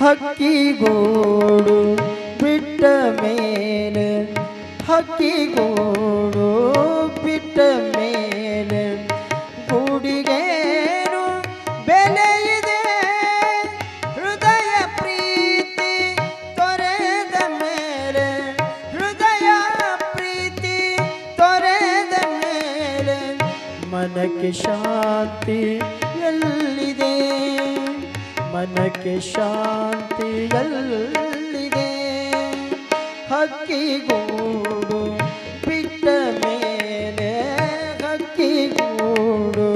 ಹಕ್ಕಿಗೂಡು ಬಿಟ್ಟ ಮೇಲೆ ಹಕ್ಕಿಗೂಡು ಬಿಟ್ಟ ಮೇಲೆ ಗೂಡಿಗೇನು ಬೆಲೆ ಇದೆ ಹೃದಯ ಪ್ರೀತಿ ತೊರೆದ ಮೇಲೆ ಹೃದಯ ಪ್ರೀತಿ ತೊರೆದ ಮೇಲೆ ಮನಕ್ಕೆ ಶಾಂತಿ ಎಲ್ಲಿದೆ ಮನಕ್ಕೆ ಶಾಂತಿ ಎಲ್ಲಿದೆ ಹಕ್ಕಿಗೂಡು ಬಿಟ್ಟ ಮೇಲೆ ಹಕ್ಕಿಗೂಡು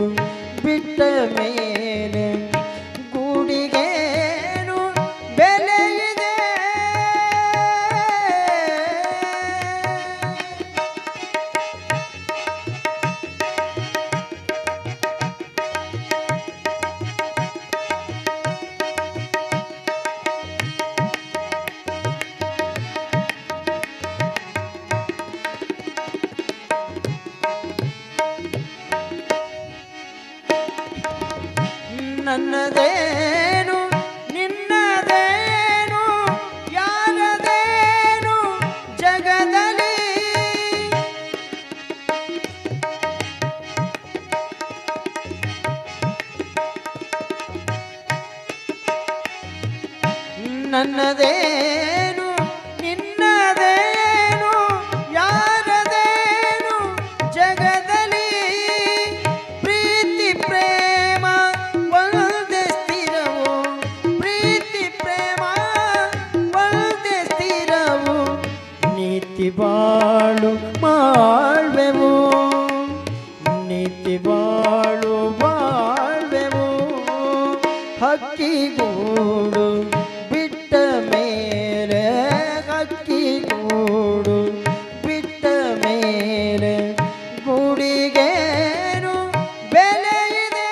ಬಿಟ್ಟ ಮೇಲೆ ಗೂಡಿಗೇನು ಬೆಲೆ ಇದೆ ನನ್ನದೇನು ನಿನ್ನದೇನು ಯಾರದೇನು ಜಗದಲ್ಲಿ ನನ್ನದೇನು ನಿನ್ನದೇನು ಯಾರದೇನು ಜಗದಲ್ಲಿ ಪ್ರೀತಿ ಪ್ರೇಮ ಒಂದೇ ಸ್ಥಿರವು ಪ್ರೀತಿ ಪ್ರೇಮ ಒಂದೇ ಸ್ಥಿರವು ನೀತಿ ಬಾಳು ಮಾಡ್ವೆವು ನೀತಿ ಬಾಳು ಬಾಳ್ವೆವು ಹಕ್ಕಿಗೂಡು ಬಿಟ್ಟ ಮೇಲೆ ಹಕ್ಕಿಗೂಡು ಬಿಟ್ಟ ಮೇಲೆ ಗೂಡಿಗೇನು ಬೆಲೆ ಇದೆ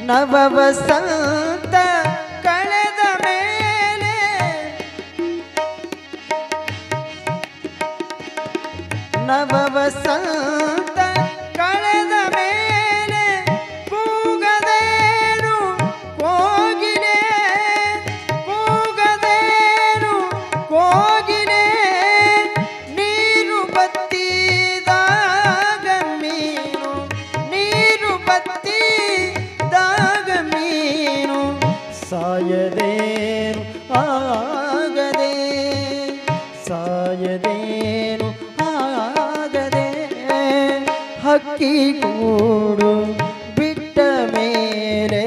ನವ ವಸಂತ ಕಳೆದ ಮೇಲೆ ನವ ವಸಂತ ಕಳೆದ ಮೇಲೆ ಕೂಗದೇನು ಕೋಗಿಲೆ ಕೂಗದೇನು ಕೋಗಿಲೆ ನೀರು ಬತ್ತಿದಾಗ ಮೀನು ನೀರು ಬತ್ತಿದಾಗ ಮೀನು ಸಾಯದೇನು ಆಗದೆ ಸಾಯದೇನು ಆಗದೆ ಹಕ್ಕಿಗೂಡು ಬಿಟ್ಟ ಮೇಲೆ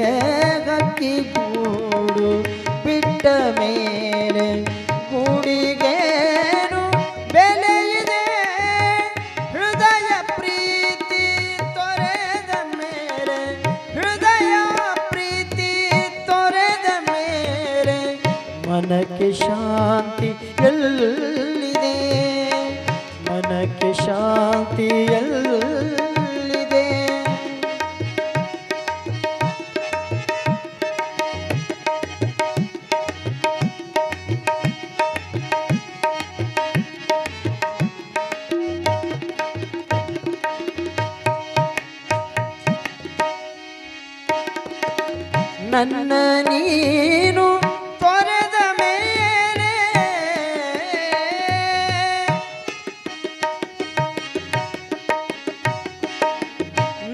ಹಕ್ಕಿಗೂಡು ಬಿಟ್ಟ ಮೇಲೆ ಗೂಡಿಗೇನು ಬೆಲೆ ಇದೆ ಹೃದಯ ಪ್ರೀತಿ ತೊರೆದ ಮೇಲೆ ಹೃದಯ ಪ್ರೀತಿ ತೊರೆದ ಮೇಲೆ ಮನಕ್ಕೆ ಶಾಂತಿ ಎಲ್ಲಿದೆ ಮನಕ್ಕೆ ಶಾಂತಿ ಎಲ್ಲಿದೆ ನನ್ನ ನೀನು ತೊರೆದ ಮೇಲೆ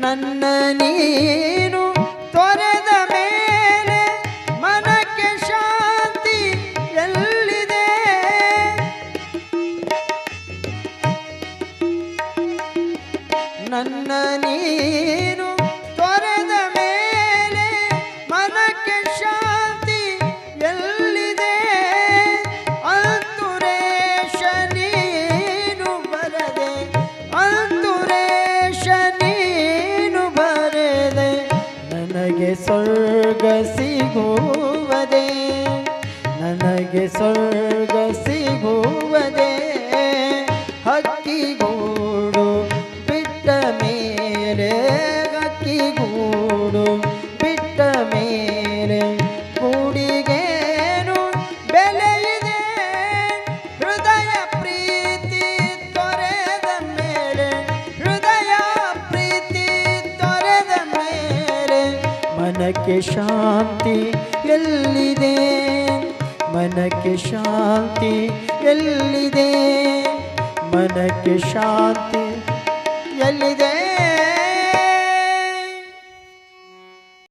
ನನ್ನ ನೀನು ತೊರೆದ ಮೇಲೆ ಮನಕ್ಕೆ ಶಾಂತಿ ಎಲ್ಲಿದೆ ನನ್ನ ನೀನು ತೊರೆದ ಮೇಲೆ ಮನಕ್ಕೆ ಶಾಂತಿ ಎಲ್ಲಿದೆ ಅಂತುರೇಶ ನೀನು ಬರದೆ ಅಂತುರೇಶ ನೀನು ಬರದೆ ನನಗೆ ಸ್ವರ್ಗ ಸಿಗುವುದೇ ನನಗೆ ಸ್ವರ್ಗ ಸಿಗುವುದೇ ಹಕ್ಕಿಗೂಡು ಬಿಟ್ಟ ಮೇಲೆ ಮನಕ್ಕೆ ಶಾಂತಿ ಎಲ್ಲಿದೆ ಮನಕ್ಕೆ ಶಾಂತಿ ಎಲ್ಲಿದೆ ಮನಕ್ಕೆ ಶಾಂತಿ ಎಲ್ಲಿದೆ